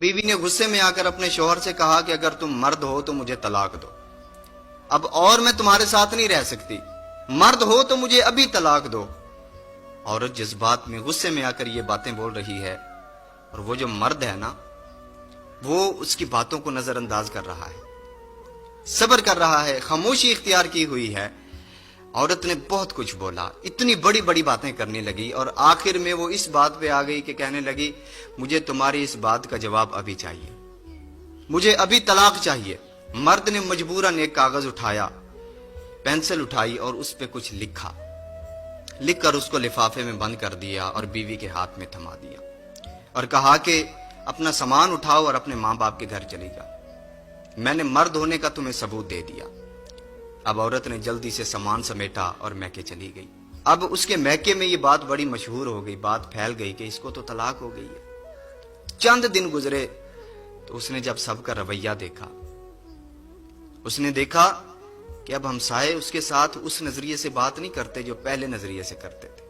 बीवी ने गुस्से में आकर अपने शौहर से कहा कि अगर तुम मर्द हो तो मुझे तलाक दो, अब और मैं तुम्हारे साथ नहीं रह सकती, मर्द हो तो मुझे अभी तलाक दो। औरत जज्बात में गुस्से में आकर ये बातें बोल रही है और वो जो मर्द है ना, वो उसकी बातों को नजरअंदाज कर रहा है, सब्र कर रहा है, खामोशी इख्तियार की हुई है। औरत ने बहुत कुछ बोला, इतनी बड़ी बड़ी बातें करने लगी और आखिर में वो इस बात पे आ गई कि कहने लगी मुझे तुम्हारी इस बात का जवाब अभी चाहिए, मुझे अभी तलाक चाहिए। मर्द ने मजबूरन एक कागज उठाया, पेंसिल उठाई और उस पे कुछ लिखा, लिखकर उसको लिफाफे में बंद कर दिया और बीवी के हाथ में थमा दिया और कहा कि अपना सामान उठाओ और अपने मां बाप के घर चली जाओ, मैंने मर्द होने का तुम्हें सबूत दे दिया। अब औरत ने जल्दी से सामान समेटा और मैके चली गई। अब उसके मैके में ये बात बड़ी मशहूर हो गई, बात फैल गई कि इसको तो तलाक हो गई है। चंद दिन गुजरे तो उसने जब सबका रवैया देखा, उसने देखा कि अब हमसाए उसके साथ उस नजरिए से बात नहीं करते जो पहले नजरिए से करते थे।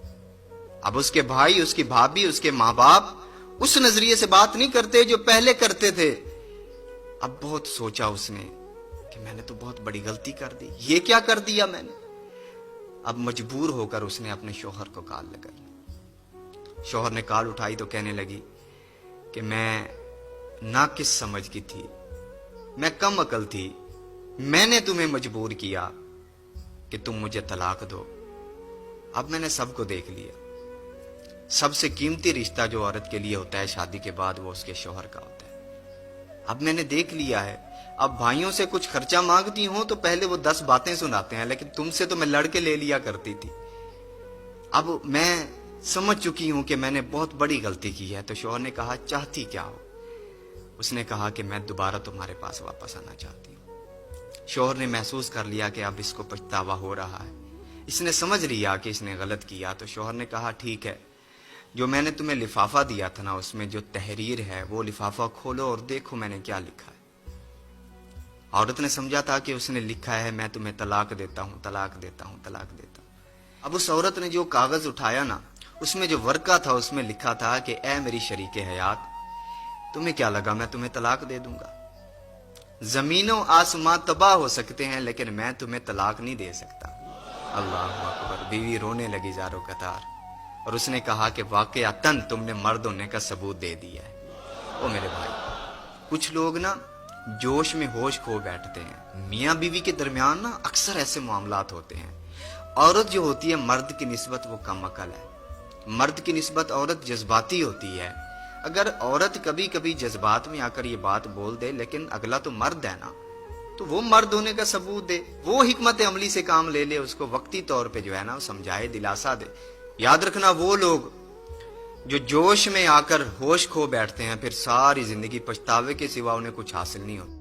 अब उसके भाई, उसकी भाभी, उसके माँ बाप उस नजरिए से बात नहीं करते जो पहले करते थे। अब बहुत सोचा उसने कि मैंने तो बहुत बड़ी गलती कर दी, ये क्या कर दिया मैंने। अब मजबूर होकर उसने अपने शौहर को कॉल लगाई। शौहर ने कॉल उठाई तो कहने लगी कि मैं नाकिस समझ की थी, मैं कम अकल थी, मैंने तुम्हें मजबूर किया कि तुम मुझे तलाक दो। अब मैंने सबको देख लिया, सबसे कीमती रिश्ता जो औरत के लिए होता है शादी के बाद वो उसके शौहर का होता है। अब मैंने देख लिया है, अब भाइयों से कुछ खर्चा मांगती हूं तो पहले वो 10 बातें सुनाते हैं, लेकिन तुमसे तो मैं लड़के ले लिया करती थी। अब मैं समझ चुकी हूं कि मैंने बहुत बड़ी गलती की है। तो शौहर ने कहा चाहती क्या हो? उसने कहा कि मैं दोबारा तुम्हारे पास वापस आना चाहती हूं। शौहर ने महसूस कर लिया कि अब इसको पछतावा हो रहा है, इसने समझ लिया कि इसने गलत किया। तो शौहर ने कहा ठीक है, जो मैंने तुम्हें लिफाफा दिया था ना, उसमें जो तहरीर है वो लिफाफा खोलो और देखो मैंने क्या लिखा है। औरत ने समझा था कि उसने लिखा है मैं तुम्हें तलाक देता हूं, तलाक देता हूं, तलाक देता हूं। अब उस औरत ने जो कागज उठाया ना, उसमें जो वर्का था उसमें लिखा था कि ए मेरी शरीके हयात, तुम्हें क्या लगा मैं तुम्हें तलाक दे दूंगा? जमीनों आसमां तबाह हो सकते हैं लेकिन मैं तुम्हें तलाक नहीं दे सकता। अल्लाह अकबर। बीवी रोने लगी जारो कतार और उसने कहा कि वाकयातन तुमने मर्द होने का सबूत दे दिया है। ओ मेरे भाई, कुछ लोग ना जोश में होश खो बैठते हैं। मियाँ बीवी के दरमियान ना अक्सर ऐसे मामलात होते हैं। औरत जो होती है मर्द की निस्बत वो कम अकल है, मर्द की निस्बत औरत जज्बाती होती है। अगर औरत कभी कभी जज्बात में आकर ये बात बोल दे, लेकिन अगला तो मर्द है ना, तो वो मर्द होने का सबूत दे, वो हिकमत अमली से काम ले ले, उसको वक्ती तौर पे जो है ना समझाए, दिलासा दे। याद रखना, वो लोग जो जोश में आकर होश खो बैठते हैं फिर सारी जिंदगी पछतावे के सिवा उन्हें कुछ हासिल नहीं होता।